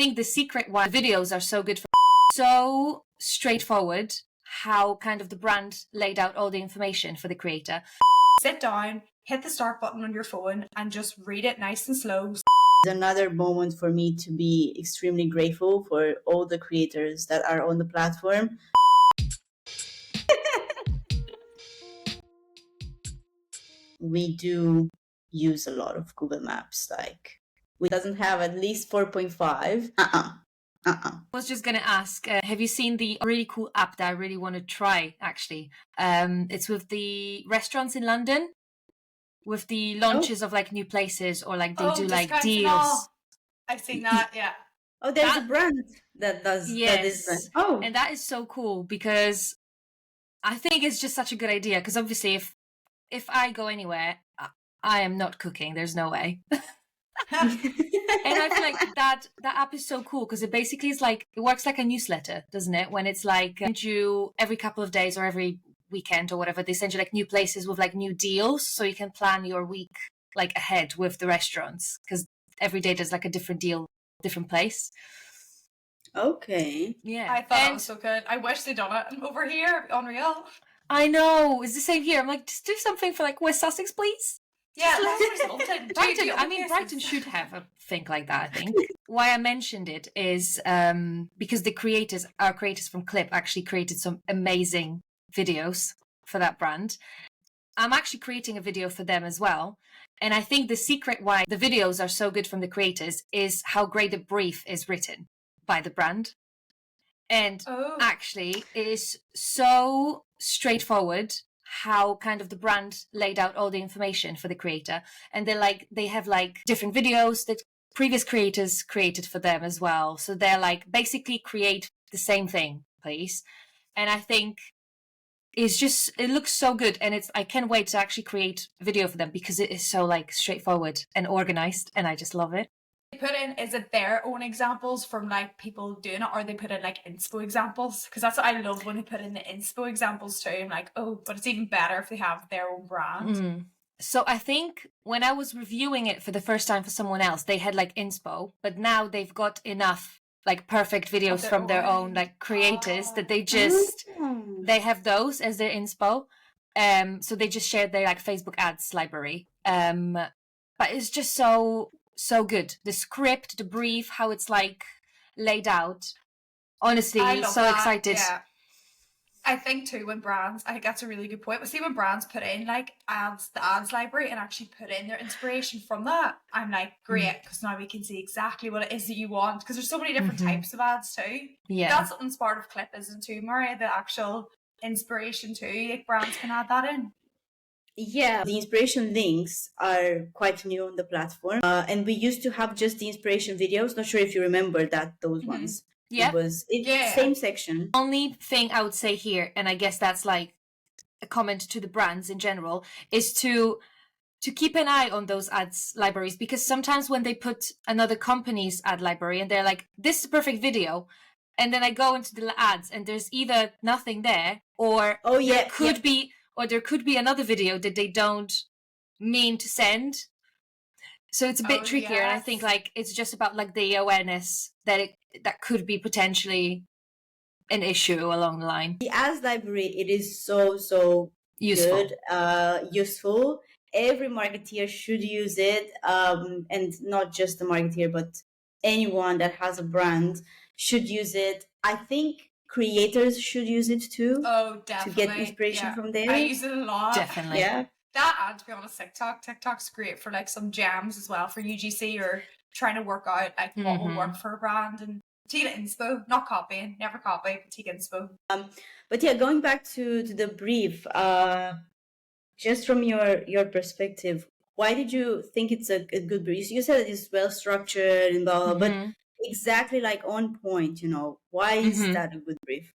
think the secret why the videos are so good for so straightforward how kind of the brand laid out all the information for the creator. Sit down, hit the start button on your phone and just read it nice and slow. Another moment for me to be extremely grateful for all the creators that are on the platform. We do use a lot of Google Maps. Like, we doesn't have at least 4.5. I was just going to ask, have you seen the really cool app that I really want to try, actually? It's with the restaurants in London, with the launches of like new places, or like they do like deals. I've seen that, yeah. Oh, there's a brand that does that. Oh, and that is so cool because I think it's just such a good idea. Because obviously, if I go anywhere, I am not cooking. There's no way. And I feel like that app is so cool because it basically is like, it works like a newsletter, doesn't it? When it's like send you every couple of days or every weekend or whatever, they send you like new places with like new deals, so you can plan your week like ahead with the restaurants, because every day there's like a different deal, different place. Okay. Yeah, I thought that was so good. I wish they'd done it over here. Unreal. I know, it's the same here. I'm like, just do something for like West Sussex, please. Yeah, Brighton should have a thing like that, I think. Why I mentioned it is because our creators from Clip actually created some amazing videos for that brand. I'm actually creating a video for them as well. And I think the secret why the videos are so good from the creators is how great the brief is written by the brand. And actually, it is so straightforward how kind of the brand laid out all the information for the creator. And they have like different videos that previous creators created for them as well. So they're like, basically create the same thing, please. And I think it looks so good. And I can't wait to actually create a video for them because it is so like straightforward and organized. And I just love it. Put in, is it their own examples from like people doing it, or they put in like inspo examples? Because that's what I love, when they put in the inspo examples too. I'm like, oh, but it's even better if they have their own brand. So I think when I was reviewing it for the first time for someone else, they had like inspo, but now they've got enough like perfect videos from their own like creators that they have those as their inspo. So they just shared their like Facebook ads library. But it's just so good. The script, the brief, how it's like laid out. Honestly, so excited. Yeah. I think too, when brands, I think that's a really good point. But see, when brands put in like the ads library and actually put in their inspiration from that, I'm like, great, because now we can see exactly what it is that you want. Because there's so many different types of ads too. Yeah. That's something part of Clip, isn't too, Maria? The actual inspiration too. Like brands can add that in. Yeah, the inspiration links are quite new on the platform. And we used to have just the inspiration videos. Not sure if you remember those ones. Yeah. It was same section. Only thing I would say here, and I guess that's like a comment to the brands in general, is to keep an eye on those ads libraries, because sometimes when they put another company's ad library and they're like, this is a perfect video, and then I go into the ads and there's either nothing there, or there could be another video that they don't mean to send. So it's a bit trickier. Yes. And I think like it's just about like the awareness that that could be potentially an issue along the line. The ads library, it is so useful. Good, useful. Every marketeer should use it, and not just the marketeer, but anyone that has a brand should use it. I think creators should use it too. Oh, definitely. To get inspiration from there. I use it a lot. Definitely. Yeah. That, and to be honest, TikTok's great for like some gems as well for UGC, or trying to work out like what will work for a brand, and take inspo, not copying, never copy, but take inspo. But yeah, going back to the brief, just from your perspective, why did you think it's a good brief? You said it's well structured and blah, but exactly like on point, why is that a good brief?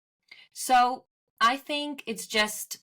So I think it's just,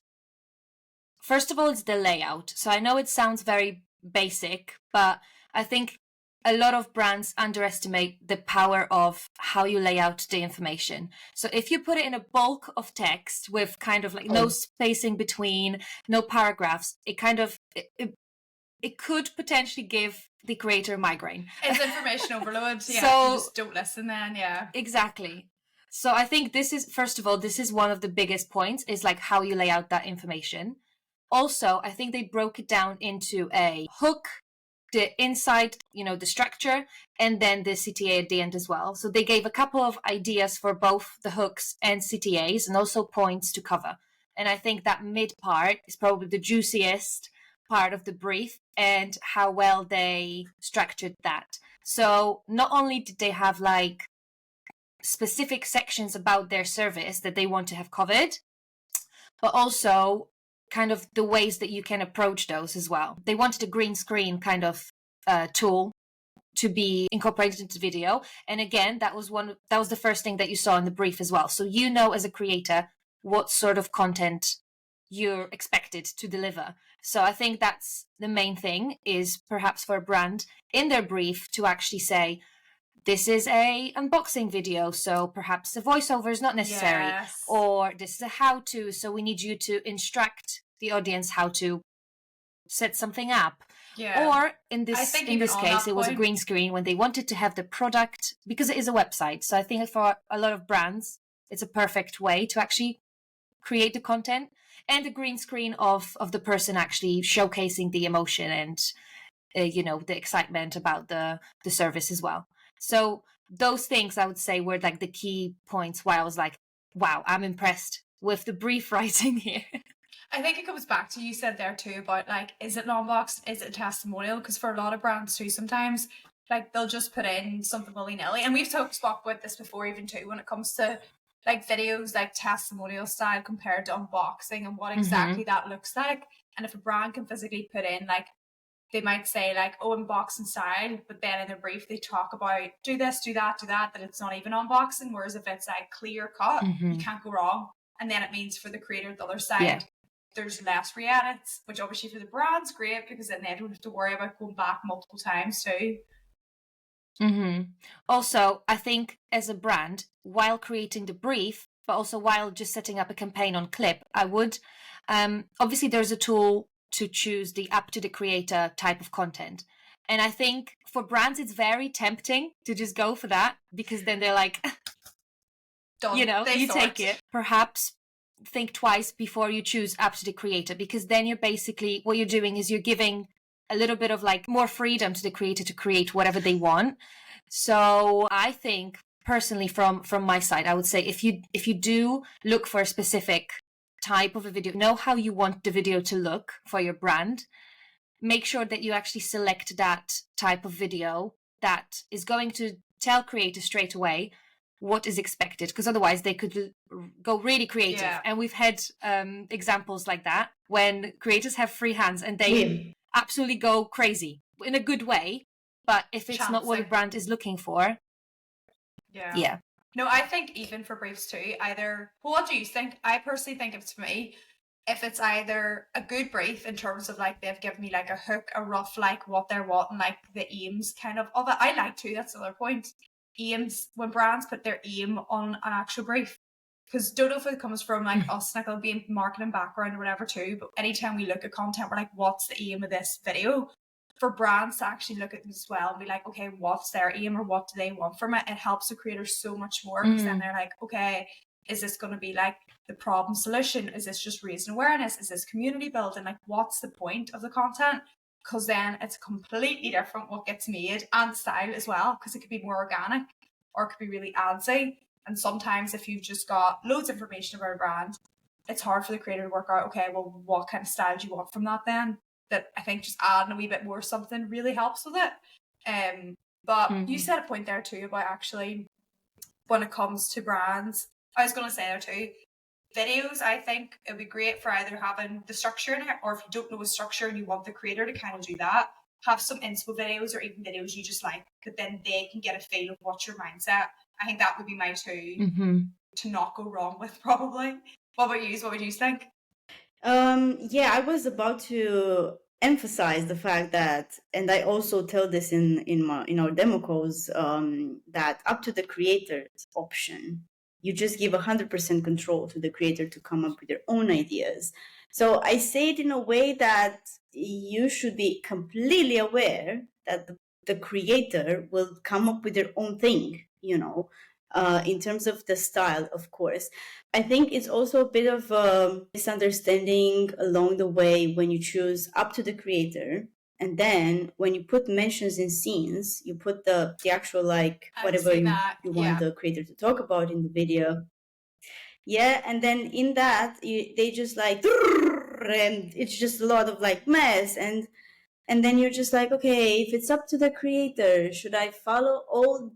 first of all, it's the layout. So I know it sounds very basic, but I think a lot of brands underestimate the power of how you lay out the information. So if you put it in a bulk of text with kind of like no spacing between, no paragraphs, it kind of, it could potentially give the creator migraine. It's information overload. Yeah, So, you just don't listen then. Yeah, exactly. So I think this is, first of all, this is one of the biggest points, is like how you lay out that information. Also, I think they broke it down into a hook, the inside, the structure, and then the CTA at the end as well. So they gave a couple of ideas for both the hooks and CTAs, and also points to cover. And I think that mid part is probably the juiciest part of the brief, and how well they structured that. So not only did they have like specific sections about their service that they want to have covered, but also kind of the ways that you can approach those as well. They wanted a green screen kind of tool to be incorporated into video. And again, that was the first thing that you saw in the brief as well. So as a creator what sort of content you're expected to deliver. So I think that's the main thing, is perhaps for a brand in their brief to actually say, this is a unboxing video, so perhaps a voiceover is not necessary. Yes. Or this is a how-to, so we need you to instruct the audience how to set something up. Yeah. Or in this case, it was a green screen when they wanted to have the product, because it is a website. So I think for a lot of brands, it's a perfect way to actually create the content, and the green screen of the person actually showcasing the emotion and the excitement about the service as well. So those things I would say were like the key points why I was like, wow, I'm impressed with the brief writing here. I think it comes back to, you said there too about like, is it an unboxed, is it a testimonial? Because for a lot of brands too, sometimes like they'll just put in something willy-nilly. And we've spoke about this before even too, when it comes to like videos like testimonial style compared to unboxing and what exactly that looks like. And if a brand can physically put in like, they might say like, oh, unboxing style, but then in their brief they talk about do this, do that, that it's not even unboxing. Whereas if it's like clear cut, you can't go wrong. And then it means for the creator, the other side, there's less re-edits, which obviously for the brand's great, because then they don't have to worry about going back multiple times too. Also, I think as a brand, while creating the brief, but also while just setting up a campaign on Clip, I would, obviously there's a tool to choose the up to the creator type of content. And I think for brands, it's very tempting to just go for that, because then they're like, take it. Perhaps think twice before you choose up to the creator, because then you're basically, what you're doing is you're giving a little bit of like more freedom to the creator to create whatever they want. So I think personally from my side, I would say if you do look for a specific type of a video, know how you want the video to look for your brand, make sure that you actually select that type of video that is going to tell creators straight away what is expected, because otherwise they could go really creative. And we've had examples like that when creators have free hands and they absolutely go crazy in a good way, but if it's not what a brand is looking for, no, I think even for briefs too, either, well, what do you think? I personally think if it's for me, if it's either a good brief in terms of like they've given me like a hook, a rough like what they're wanting, like the aims kind of it. I like too, that's another point, aims, when brands put their aim on an actual brief. Because don't know if it comes from like us, like it'll be in marketing background or whatever too, but anytime we look at content, we're like, what's the aim of this video? For brands to actually look at them as well and be like, okay, what's their aim or what do they want from it? It helps the creators so much more, because then they're like, okay, is this going to be like the problem solution? Is this just raising awareness? Is this community building? Like, what's the point of the content? Because then it's completely different what gets made, and style as well, because it could be more organic or it could be really adsy. And sometimes if you've just got loads of information about a brand, it's hard for the creator to work out, okay, well, what kind of style do you want from that then? That I think just adding a wee bit more something really helps with it. But you said a point there too about actually when it comes to brands, I was going to say there too, videos, I think it would be great for either having the structure in it, or if you don't know a structure and you want the creator to kind of do that, have some inspo videos or even videos you just like, but then they can get a feel of what's your mindset. I think that would be my two to not go wrong with, probably. What about you? What would you think? I was about to emphasize the fact that, and I also tell this in our demo calls, that up to the creator's option, you just give 100% control to the creator to come up with their own ideas. So I say it in a way that you should be completely aware that the creator will come up with their own thing, in terms of the style, of course. I think it's also a bit of a misunderstanding along the way when you choose up to the creator. And then when you put mentions in scenes, you put the actual, like, whatever you want the creator to talk about in the video. Yeah, and then in that, they just like, and it's just a lot of like mess. And then you're just like, okay, if it's up to the creator, should I follow all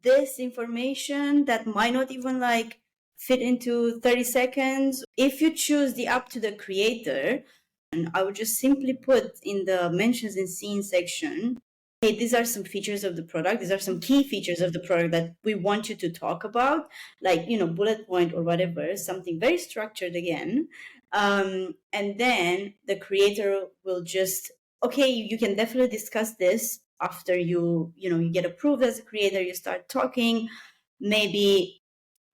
this information that might not even like fit into 30 seconds? If you choose the up to the creator, and I would just simply put in the mentions in scene section, hey, these are some features of the product. These are some key features of the product that we want you to talk about, like, bullet point or whatever, something very structured again. And then the creator will just, okay, you can definitely discuss this after you get approved as a creator, you start talking, maybe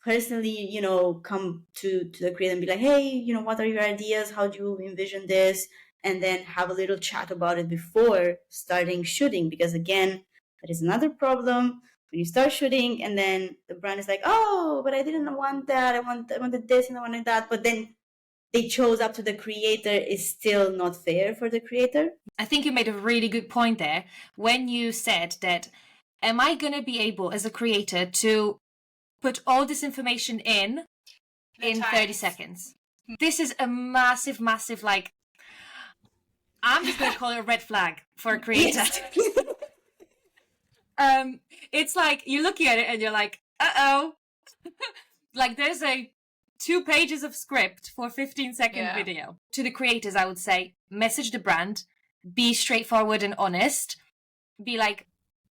personally, come to the creator and be like, hey, what are your ideas? How do you envision this? And then have a little chat about it before starting shooting. Because again, that is another problem. When you start shooting and then the brand is like, oh, but I didn't want that. I wanted this and I wanted that. But then they chose up to the creator is still not fair for the creator. I think you made a really good point there when you said that, am I going to be able as a creator to put all this information in 30 seconds? This is a massive, massive, like, I'm just going to call it a red flag for a creator. It's like you're looking at it and you're like, uh-oh. Like there's 2 pages of script for 15-second video. To the creators, I would say, message the brand, be straightforward and honest. Be like,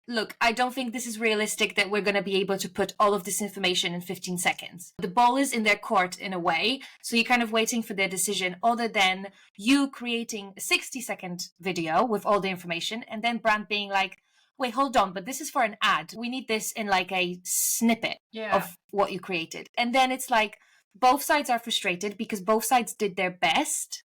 look, I don't think this is realistic that we're going to be able to put all of this information in 15 seconds. The ball is in their court in a way, so you're kind of waiting for their decision, other than you creating a 60-second video with all the information and then brand being like, wait, hold on, but this is for an ad. We need this in like a snippet of what you created. And then it's like both sides are frustrated because both sides did their best,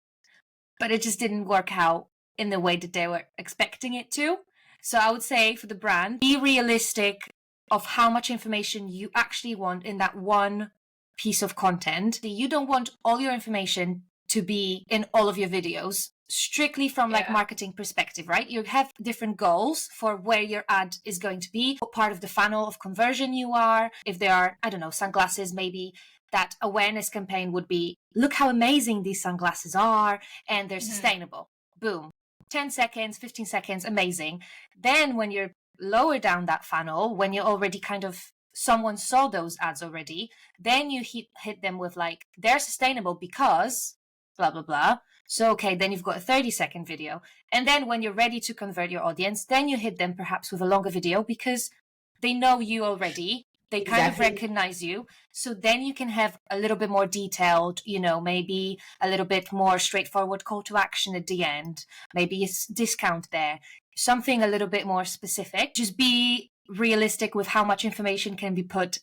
but it just didn't work out in the way that they were expecting it to. So I would say for the brand, be realistic of how much information you actually want in that one piece of content. You don't want all your information to be in all of your videos, strictly from like marketing perspective, right? You have different goals for where your ad is going to be, what part of the funnel of conversion you are. If there are, I don't know, sunglasses, maybe that awareness campaign would be, look how amazing these sunglasses are and they're sustainable. Boom. 10 seconds, 15 seconds, amazing. Then when you're lower down that funnel, when you're already kind of, someone saw those ads already, then you hit them with like, they're sustainable because blah, blah, blah. So, okay, then you've got a 30-second video. And then when you're ready to convert your audience, then you hit them perhaps with a longer video because they know you already. They kind of recognize you. So then you can have a little bit more detailed, maybe a little bit more straightforward call to action at the end, maybe a discount there, something a little bit more specific. Just be realistic with how much information can be put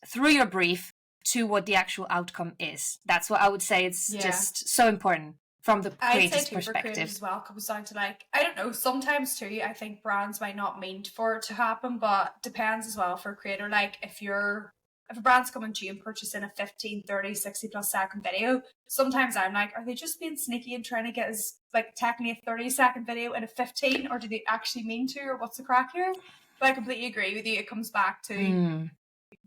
through your brief to what the actual outcome is. That's what I would say. It's just so important from the creator's perspective as well. Comes down to like, I don't know, sometimes too, I think brands might not mean for it to happen, but depends as well for a creator. Like if a brand's coming to you and purchasing a 15, 30, 60 plus second video, sometimes I'm like, are they just being sneaky and trying to get us like technically a 30-second video in a 15, or do they actually mean to, or what's the crack here? But I completely agree with you. It comes back to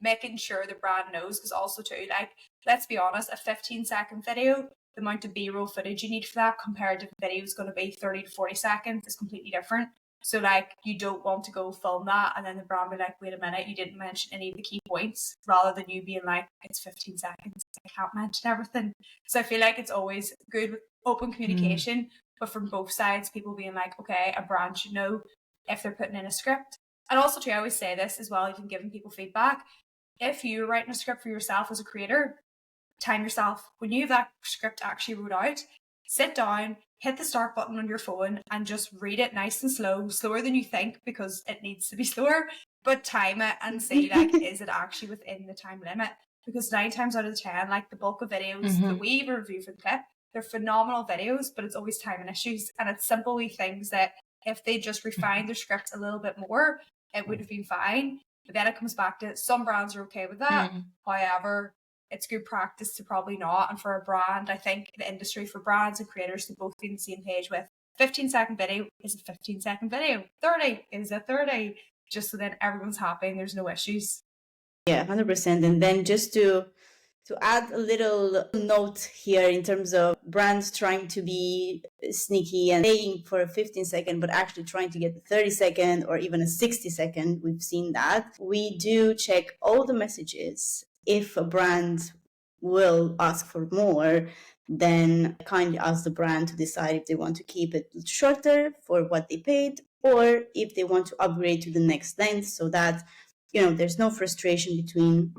making sure the brand knows, because also too, like, let's be honest, a 15-second video, the amount of B-roll footage you need for that compared to video is going to be 30 to 40 seconds is completely different. So like, you don't want to go film that and then the brand be like, wait a minute, you didn't mention any of the key points, rather than you being like, it's 15 seconds, I can't mention everything. So I feel like it's always good with open communication, but from both sides, people being like, okay, a brand should know if they're putting in a script. And also too, I always say this as well, even giving people feedback. If you're writing a script for yourself as a creator, time yourself. When you have that script actually wrote out, sit down, hit the start button on your phone and just read it nice and slow, slower than you think because it needs to be slower, but time it and see like, is it actually within the time limit? Because 9 times out of 10, like the bulk of videos that we review for the clip, they're phenomenal videos, but it's always timing issues, and it's simple wee things that if they just refined their script a little bit more, it would have been fine. But then it comes back to some brands are okay with that. However, it's good practice to probably not. And for a brand, I think the industry, for brands and creators to both be on the same page with 15-second video is a 15-second video, 30 is a 30, just so then everyone's happy and there's no issues. Yeah, 100%. And then just to add a little note here in terms of brands trying to be sneaky and paying for a 15-second, but actually trying to get a 30-second or even a 60-second, we've seen that. We do check all the messages. If a brand will ask for more, then kindly ask the brand to decide if they want to keep it shorter for what they paid, or if they want to upgrade to the next length, so that there's no frustration between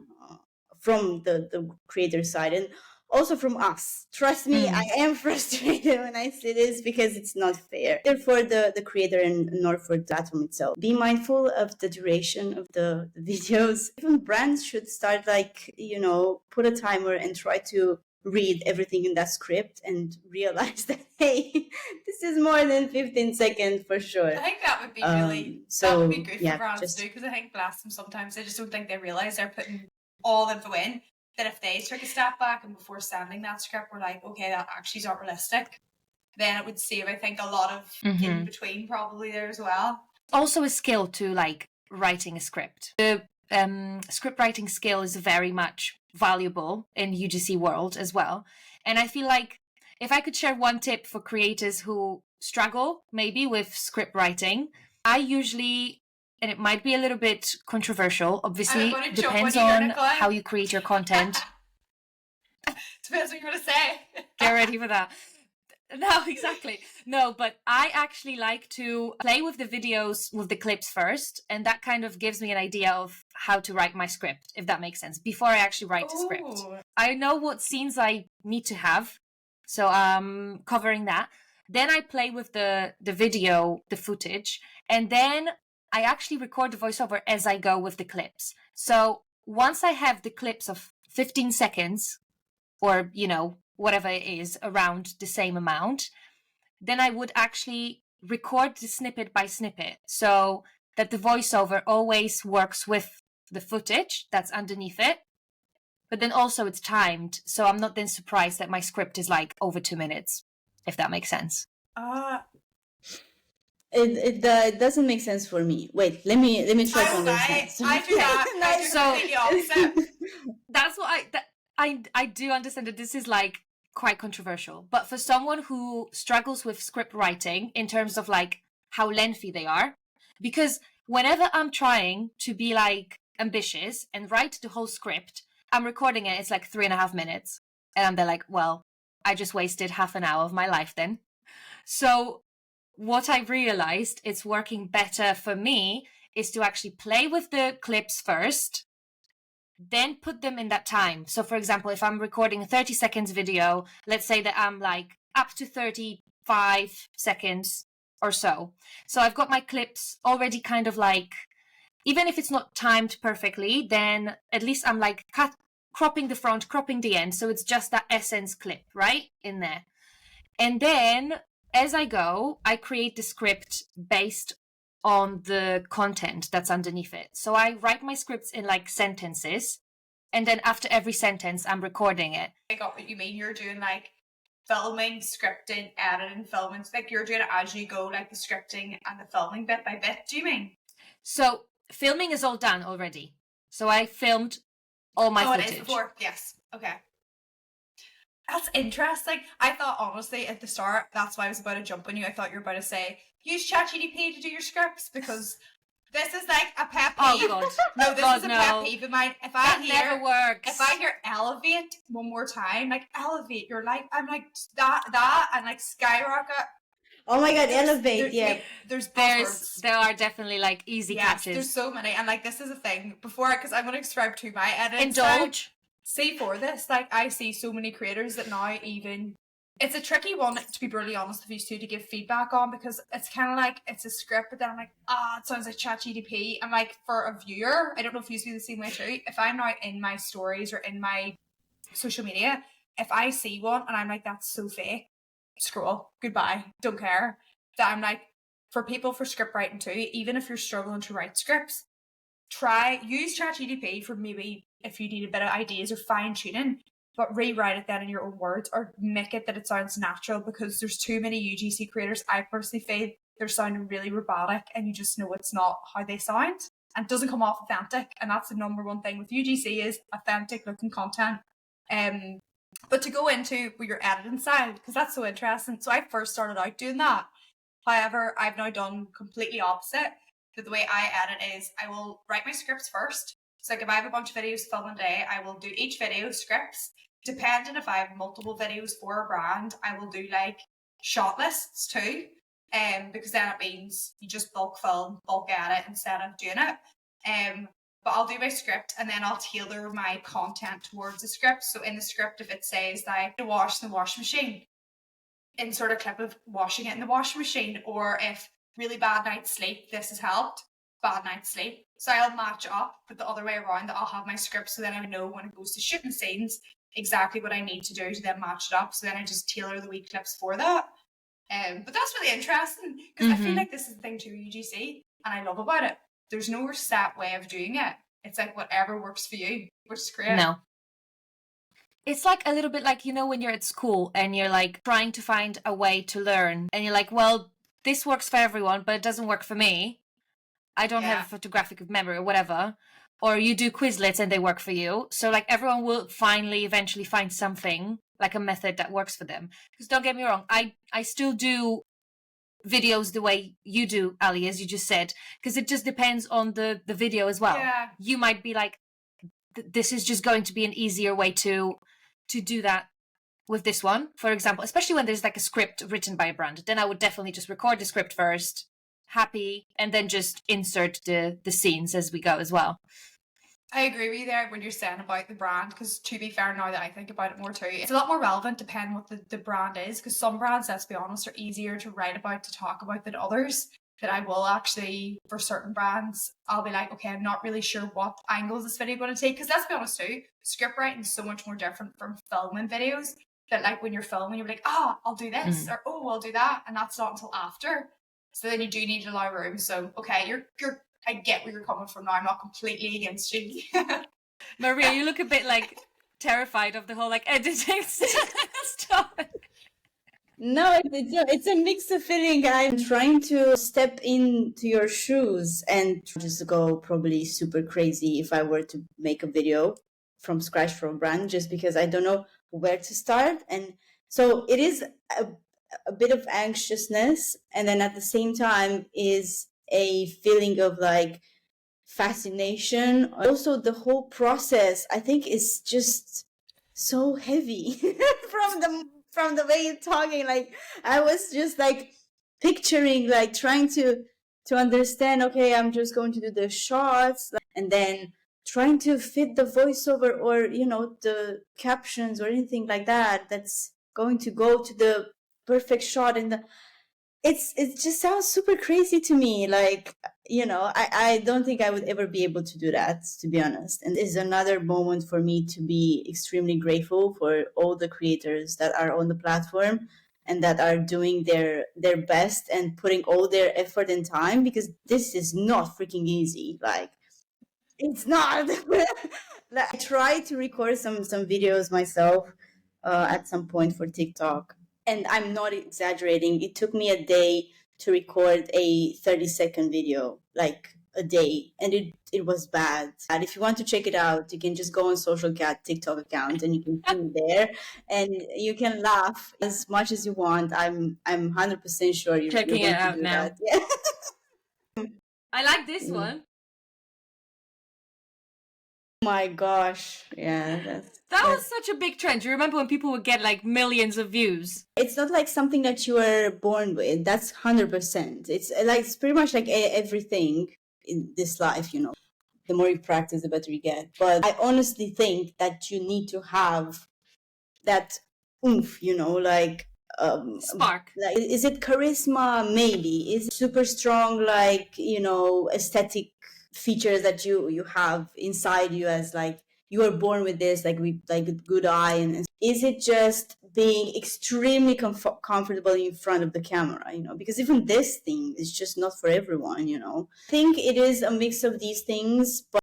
from the creator side and also from us. Trust me, I am frustrated when I see this because it's not fair. Therefore, the creator and nor for the platform itself. Be mindful of the duration of the videos. Even brands should start put a timer and try to read everything in that script and realize that, hey, this is more than 15 seconds for sure. I think that would be that would be good for brands to do, because I think, bless them, sometimes I just don't think they realize they're putting all the info in, that if they took a step back and before sending that script were like, okay, that actually is not realistic, then it would save, I think, a lot of in between probably there as well. Also a skill to writing a script. The script writing skill is very much valuable in UGC world as well. And I feel like if I could share one tip for creators who struggle maybe with script writing, I usually, and it might be a little bit controversial, obviously, depends on how you create your content. Depends what you're going to say. Get ready for that. No, exactly. No, but I actually like to play with the videos, with the clips first, and that kind of gives me an idea of how to write my script, if that makes sense, before I actually write the script. I know what scenes I need to have, so I'm covering that. Then I play with the video, the footage, and then I actually record the voiceover as I go with the clips. So once I have the clips of 15 seconds, or, whatever it is, around the same amount, then I would actually record the snippet by snippet, so that the voiceover always works with the footage that's underneath it. But then also it's timed, so I'm not then surprised that my script is over 2 minutes, if that makes sense. It doesn't make sense for me. Wait, let me try to understand. I do that. So that's what I do understand that this is quite controversial, but for someone who struggles with script writing in terms of how lengthy they are, because whenever I'm trying to be ambitious and write the whole script, I'm recording it, it's 3.5 minutes, and I'm there well, I just wasted half an hour of my life then. So what I realized it's working better for me is to actually play with the clips first, then put them in that time. So for example, if I'm recording a 30 seconds video, let's say that I'm up to 35 seconds or so. So I've got my clips already kind of even if it's not timed perfectly, then at least I'm cropping the front, cropping the end. So it's just that essence clip right in there. And then as I go, I create the script based on the content that's underneath it. So I write my scripts in sentences, and then after every sentence, I'm recording it. I got what you mean. You're doing filming, scripting, editing, filming. You're doing it as you go, the scripting and the filming bit by bit. Do you mean? So filming is all done already. So I filmed all my footage. It is before. Yes. Okay. That's interesting. I thought, honestly, at the start, that's why I was about to jump on you. I thought you were about to say, use ChatGPT to do your scripts, because this is a pet peeve. Oh, God. No, this is a pet peeve of mine. That never works. If I hear elevate one more time, elevate your life, I'm that, and skyrocket. Oh my God, elevate, yeah. There are definitely easy catches. There's so many, and this is a thing, because I'm going to describe to my editing Indulge. See, for this, I see so many creators that now it's a tricky one, to be brutally honest with you two, to give feedback on, because it's kind of it's a script, but then I'm it sounds like ChatGPT. I'm for a viewer, I don't know if you feel the same way too. If I'm now in my stories or in my social media, if I see one and I'm that's so fake, scroll, goodbye, don't care. That I'm for people for script writing too, even if you're struggling to write scripts, use ChatGPT for maybe if you need a bit of ideas or fine tuning, but rewrite it then in your own words or make it that it sounds natural, because there's too many UGC creators, I personally feel they're sounding really robotic and you just know it's not how they sound and it doesn't come off authentic. And that's the number one thing with UGC is authentic looking content. But to go into your editing style, because that's so interesting. So I first started out doing that. However, I've now done completely opposite. That the way I edit is I will write my scripts first. So like if I have a bunch of videos filmed a day, I will do each video scripts. Depending if I have multiple videos for a brand, I will do like shot lists too. Because then it means you just bulk film, bulk edit instead of doing it. But I'll do my script and then I'll tailor my content towards the script. So in the script, if it says like to wash the washing machine, insert a clip of washing it in the washing machine, or if really bad night's sleep, this has helped, bad night's sleep. So I'll match up, but the other way around, that I'll have my script so then I know when it goes to shooting scenes exactly what I need to do to then match it up. So then I just tailor the wee clips for that. But that's really interesting because I feel like this is the thing too, UGC, and I love about it. There's no set way of doing it. It's like whatever works for you, which is great. No. It's like a little bit like, you know, when you're at school and you're like trying to find a way to learn and you're like, well, this works for everyone, but it doesn't work for me. I don't have a photographic memory or whatever. Or you do Quizlets and they work for you. So like everyone will eventually find something, like a method that works for them. Because don't get me wrong, I still do videos the way you do, Ali, as you just said, because it just depends on the video as well. Yeah. You might be like, this is just going to be an easier way to do that with this one, for example, especially when there's like a script written by a brand. Then I would definitely just record the script first, happy, and then just insert the scenes as we go as well. I agree with you there when you're saying about the brand, because to be fair, now that I think about it more too, it's a lot more relevant depending what the brand is, because some brands, let's be honest, are easier to write about, to talk about than others. That I will actually, for certain brands, I'll be like, okay, I'm not really sure what angle is this video going to take, because let's be honest too, script writing is so much more different from filming videos, that like when you're filming, you're like, I'll do this, or I'll do that, and that's not until after. So then you do need to allow room. So okay, I get where you're coming from now. I'm not completely against you. Maria, you look a bit like terrified of the whole like editing stuff. No, it's a mix of feeling. I'm trying to step into your shoes and just go probably super crazy if I were to make a video from scratch for a brand, just because I don't know where to start. And so it is a bit of anxiousness, and then at the same time is a feeling of like fascination. Also, the whole process, I think, is just so heavy from the way you're talking. Like I was just like picturing, like trying to understand, okay, I'm just going to do the shots and then trying to fit the voiceover or, you know, the captions or anything like that that's going to go to the perfect shot. And it just sounds super crazy to me. Like, you know, I don't think I would ever be able to do that, to be honest. And this is another moment for me to be extremely grateful for all the creators that are on the platform and that are doing their best and putting all their effort and time, because this is not freaking easy. Like, it's not. I tried to record some videos myself at some point for TikTok. And I'm not exaggerating. It took me a day to record a 30-second video, like a day. And it was bad. And if you want to check it out, you can just go on Social Cat TikTok account and you can see me there. And you can laugh as much as you want. I'm 100% sure you're checking going it out to do now. that. Yeah. I like this one. Oh my gosh. Yeah. That was such a big trend. Do you remember when people would get like millions of views? It's not like something that you were born with. That's 100%. It's pretty much like everything in this life, you know. The more you practice, the better you get. But I honestly think that you need to have that oomph, you know, like spark. Like, is it charisma? Maybe. Is it super strong, like, you know, aesthetic features that you have inside you, as like you were born with this, like with like a good eye? And is it just being extremely comfortable in front of the camera, because even this thing is just not for everyone, I think it is a mix of these things, but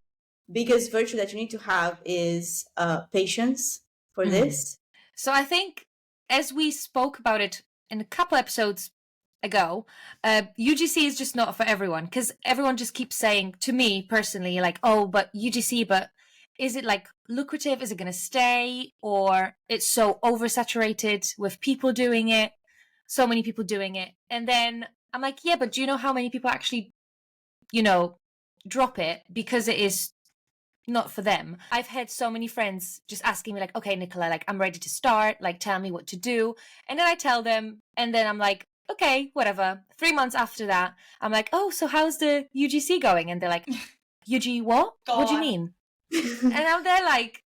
biggest virtue that you need to have is patience for this. So I think, as we spoke about it in a couple episodes ago, UGC is just not for everyone, because everyone just keeps saying to me personally, like, oh, but UGC, but is it like lucrative? Is it going to stay? Or it's so oversaturated with people doing it, so many people doing it. And then I'm like, yeah, but do you know how many people actually, drop it because it is not for them? I've had so many friends just asking me, like, okay, Nicola, like, I'm ready to start, like, tell me what to do. And then I tell them, and then I'm like, okay, whatever. 3 months after that, I'm like, oh, so how's the UGC going? And they're like, UG what? What do you mean? And now they're like,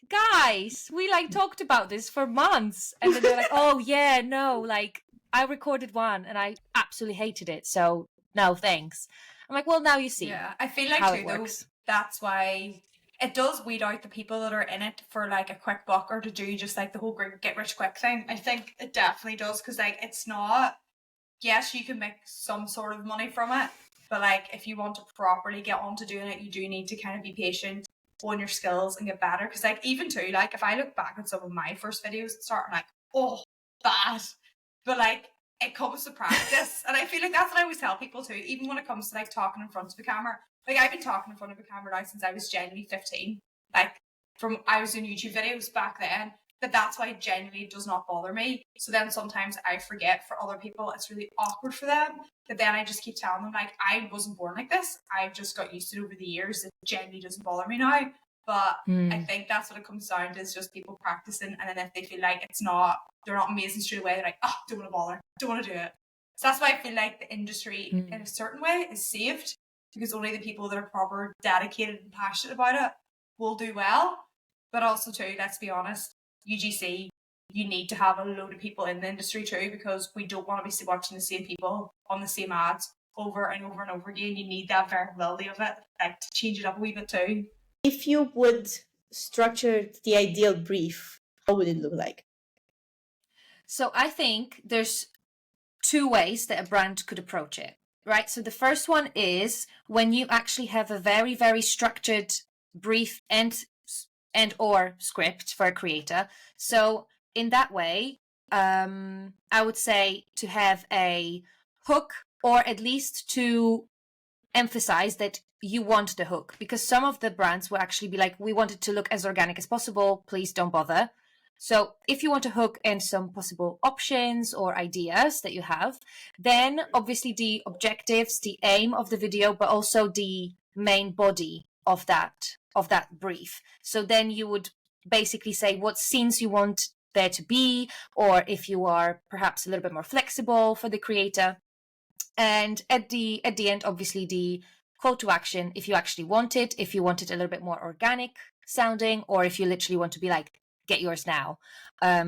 guys, we like talked about this for months. And then they're like, oh yeah, no, like I recorded one and I absolutely hated it. So no, thanks. I'm like, well, now you see. Yeah, I feel like how too, it though, works. that's why it does weed out the people that are in it for like a quick buck or to do just like the whole get rich quick thing. I think it definitely does, because like it's not, yes, you can make some sort of money from it, but like if you want to properly get onto doing it, you do need to kind of be patient, hone your skills and get better. Because like even too, like if I look back at some of my first videos at the start, I'm like, oh, bad. But like it comes to practice. And I feel like that's what I always tell people too, even when it comes to like talking in front of the camera. Like I've been talking in front of a camera now since I was genuinely 15. Like I was doing YouTube videos back then. That's why it genuinely does not bother me. So then sometimes I forget, for other people it's really awkward for them. But then I just keep telling them, like, I wasn't born like this. I've just got used to it over the years. It genuinely doesn't bother me now. But I think that's what it comes down to, is just people practicing. And then if they feel like they're not amazing straight away, they're like, oh, don't want to bother. Don't want to do it. So that's why I feel like the industry in a certain way is saved, because only the people that are proper, dedicated and passionate about it will do well. But also too, let's be honest, UGC, you need to have a load of people in the industry too, because we don't want to be watching the same people on the same ads over and over and over again. You need that variability of it, like to change it up a wee bit too. If you would structure the ideal brief, how would it look like? So I think there's 2 ways that a brand could approach it, right? So the first one is when you actually have a very, very structured brief and or script for a creator. So in that way, I would say to have a hook, or at least to emphasize that you want the hook, because some of the brands will actually be like, we want it to look as organic as possible, please don't bother. So if you want a hook and some possible options or ideas that you have, then obviously the objectives, the aim of the video, but also the main body of that brief. So then you would basically say what scenes you want there to be, or if you are perhaps a little bit more flexible for the creator. And at the end, obviously the call to action, if you actually want it, if you want it a little bit more organic sounding, or if you literally want to be like, get yours now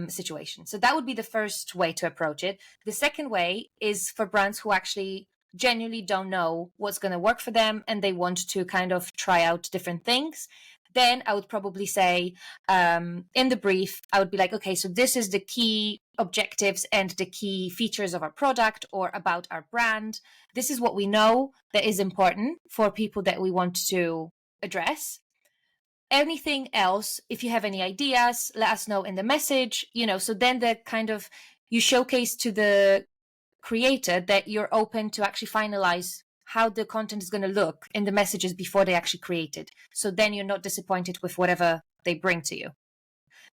situation. So that would be the first way to approach it. The second way is for brands who actually genuinely don't know what's going to work for them and they want to kind of try out different things. Then I would probably say in the brief, I would be like, okay, so this is the key objectives and the key features of our product or about our brand. This is what we know that is important for people that we want to address. Anything else, if you have any ideas, let us know in the message, so then the kind of, you showcase to the creator that you're open to actually finalize how the content is going to look in the messages before they actually create it. So then you're not disappointed with whatever they bring to you.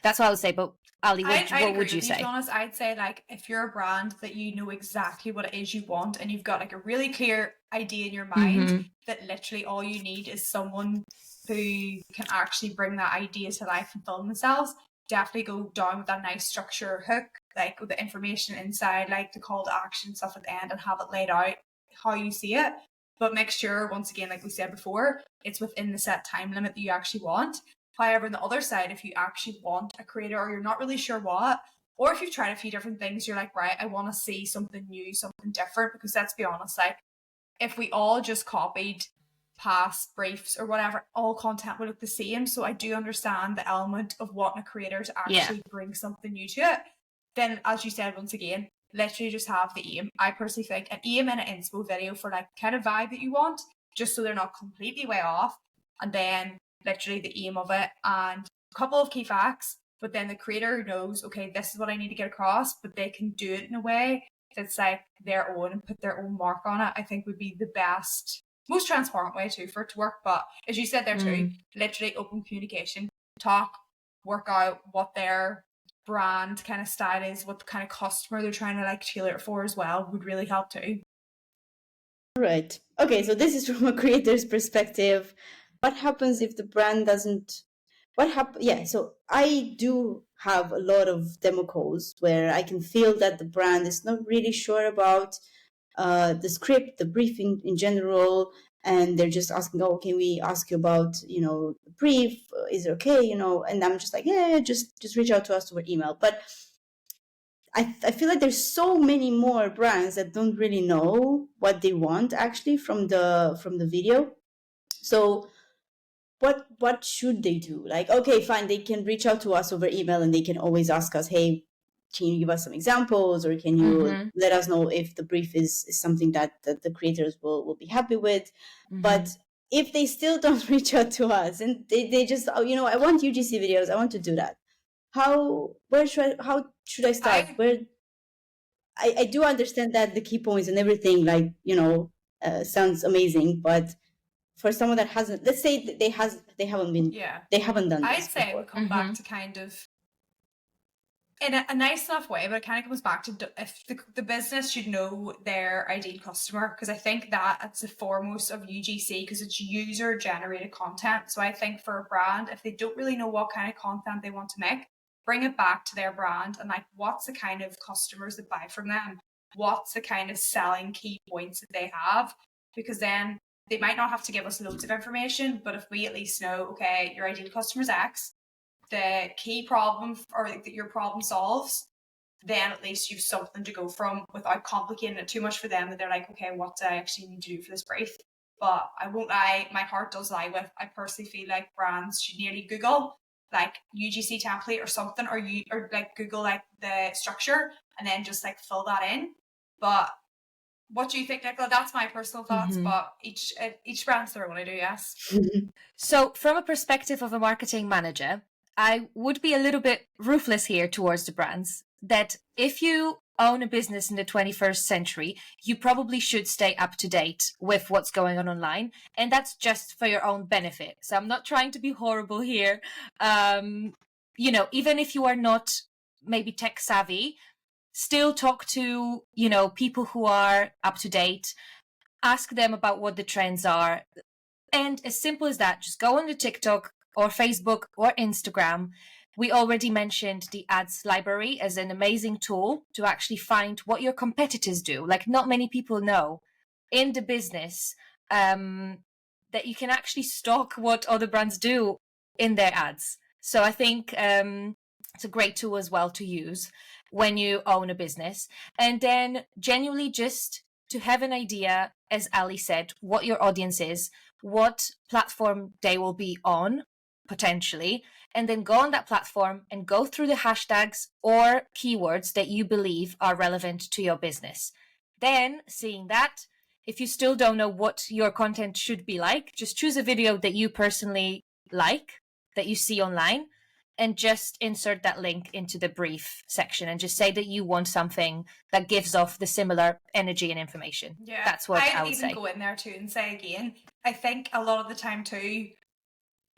That's what I would say. But Ali, what would you say? To be honest, I'd say like if you're a brand that you know exactly what it is you want and you've got like a really clear idea in your mind that literally all you need is someone who can actually bring that idea to life and film themselves, definitely go down with that nice structure hook, like with the information inside, like the call to action stuff at the end, and have it laid out how you see it. But make sure, once again, like we said before, it's within the set time limit that you actually want. However, on the other side, if you actually want a creator or you're not really sure what, or if you've tried a few different things, you're like, right, I want to see something new, something different. Because let's be honest, like if we all just copied past briefs or whatever, all content will look the same. So I do understand the element of wanting a creator to actually bring something new to it. Then, as you said, once again, literally just have the aim. I personally think an aim in an inspo video for like kind of vibe that you want, just so they're not completely way off. And then literally the aim of it and a couple of key facts, but then the creator knows, okay, this is what I need to get across, but they can do it in a way that's like their own and put their own mark on it. I think would be the best, most transparent way too for it to work. But as you said there too, literally open communication, talk, work out what their brand kind of style is, what kind of customer they're trying to like tailor it for as well would really help too. Right. Okay, so this is from a creator's perspective. What happens if the brand doesn't? Yeah, so I do have a lot of demo calls where I can feel that the brand is not really sure about the script, the briefing in general, and they're just asking, oh, can we ask you about, the brief? Is it okay? And I'm just like, yeah, just reach out to us over email. But I feel like there's so many more brands that don't really know what they want actually from the video. So what should they do? Like, okay, fine, they can reach out to us over email and they can always ask us, hey, can you give us some examples, or can you let us know if the brief is something that the creators will be happy with? But if they still don't reach out to us and they just, I want UGC videos, I want to do that. How should I start? I do understand that the key points and everything, like, sounds amazing, but for someone that hasn't, let's say they haven't done this I'd say before. we come back to kind of in a nice enough way, but it kind of comes back to if the business should know their ideal customer, because I think that's the foremost of UGC, because it's user generated content. So I think for a brand, if they don't really know what kind of content they want to make, bring it back to their brand and like, what's the kind of customers that buy from them? What's the kind of selling key points that they have? Because then they might not have to give us loads of information, but if we at least know, okay, your ideal customer is X, the key problem or that your problem solves, then at least you've something to go from without complicating it too much for them, that they're like, okay, what do I actually need to do for this brief? But I won't lie, my heart does lie with, I personally feel like brands should nearly Google like UGC template or something, or like Google like the structure and then just like fill that in. But what do you think, Nicola? That's my personal thoughts, but each brand's their own, I do, yes. So from a perspective of a marketing manager, I would be a little bit ruthless here towards the brands, that if you own a business in the 21st century, you probably should stay up to date with what's going on online. And that's just for your own benefit. So I'm not trying to be horrible here. Even if you are not maybe tech savvy, still talk to, people who are up to date, ask them about what the trends are. And as simple as that, just go on the TikTok or Facebook or Instagram. We already mentioned the ads library as an amazing tool to actually find what your competitors do. Like, not many people know in the business that you can actually stalk what other brands do in their ads. So I think it's a great tool as well to use when you own a business. And then genuinely just to have an idea, as Ali said, what your audience is, what platform they will be on potentially, and then go on that platform and go through the hashtags or keywords that you believe are relevant to your business. Then, seeing that, if you still don't know what your content should be like, just choose a video that you personally like, that you see online, and just insert that link into the brief section and just say that you want something that gives off the similar energy and information. Yeah, that's what I would even say. Go in there too and say again, I think a lot of the time too,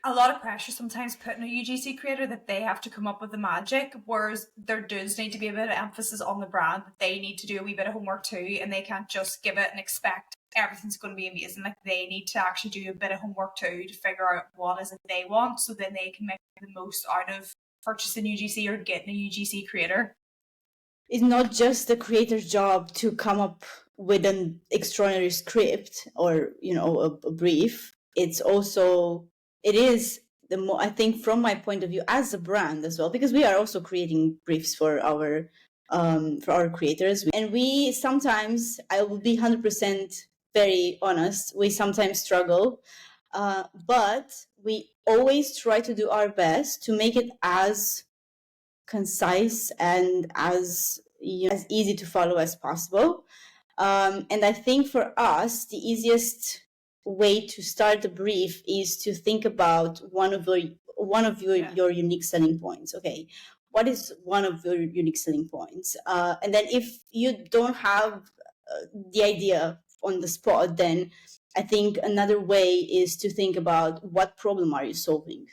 a lot of pressure sometimes put on a UGC creator that they have to come up with the magic, whereas there does need to be a bit of emphasis on the brand, that they need to do a wee bit of homework too, and they can't just give it and expect everything's going to be amazing. Like, they need to actually do a bit of homework too to figure out what is it they want, so then they can make the most out of purchasing UGC or getting a UGC creator. It's not just the creator's job to come up with an extraordinary script or a brief. It's also I think from my point of view as a brand as well, because we are also creating briefs for our creators, and we sometimes, I will be 100% very honest, we sometimes struggle, but we always try to do our best to make it as concise and as easy to follow as possible. And I think for us, the easiest way to start the brief is to think about one of your unique selling points. Okay, what is one of your unique selling points? And then if you don't have the idea on the spot, then I think another way is to think about what problem are you solving,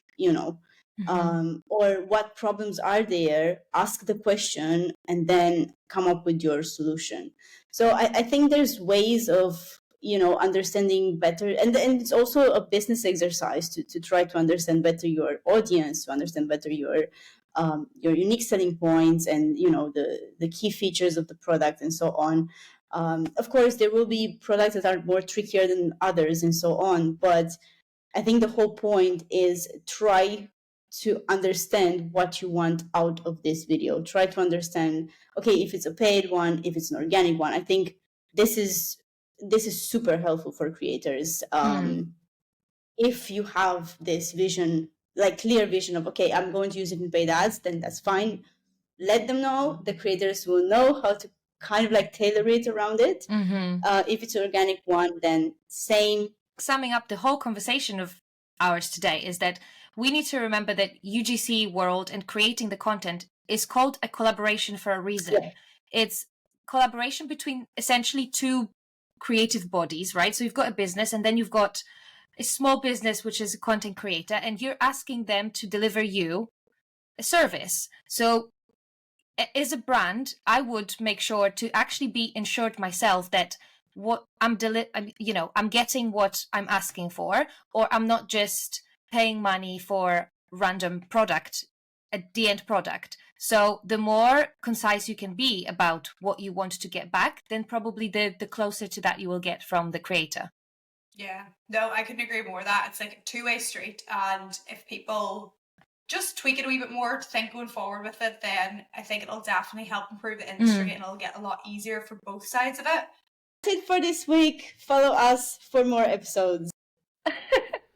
or what problems are there, ask the question, and then come up with your solution. So I think there's ways of, understanding better. And it's also a business exercise to try to understand better your audience, to understand better your unique selling points and, the key features of the product and so on. Of course, there will be products that are more trickier than others and so on. But I think the whole point is try to understand what you want out of this video. Try to understand, okay, if it's a paid one, if it's an organic one. I think this is super helpful for creators. If you have this vision, like clear vision of, okay, I'm going to use it in paid ads, then that's fine. Let them know. The creators will know how to kind of like tailor it around it. If it's an organic one, then same. Summing up the whole conversation of ours today is that we need to remember that UGC world and creating the content is called a collaboration for a reason. Yeah. It's collaboration between essentially two creative bodies, right? So you've got a business and then you've got a small business, which is a content creator, and you're asking them to deliver you a service. So as a brand, I would make sure to actually be ensured myself that what I'm getting what I'm asking for, or I'm not just paying money for random product, the end product. So the more concise you can be about what you want to get back, then probably the closer to that you will get from the creator. Yeah, no, I couldn't agree more. That it's like a two-way street, and if people just tweak it a wee bit more to think going forward with it, then I think it'll definitely help improve the industry and it'll get a lot easier for both sides of it. That's it for this week. Follow us for more episodes.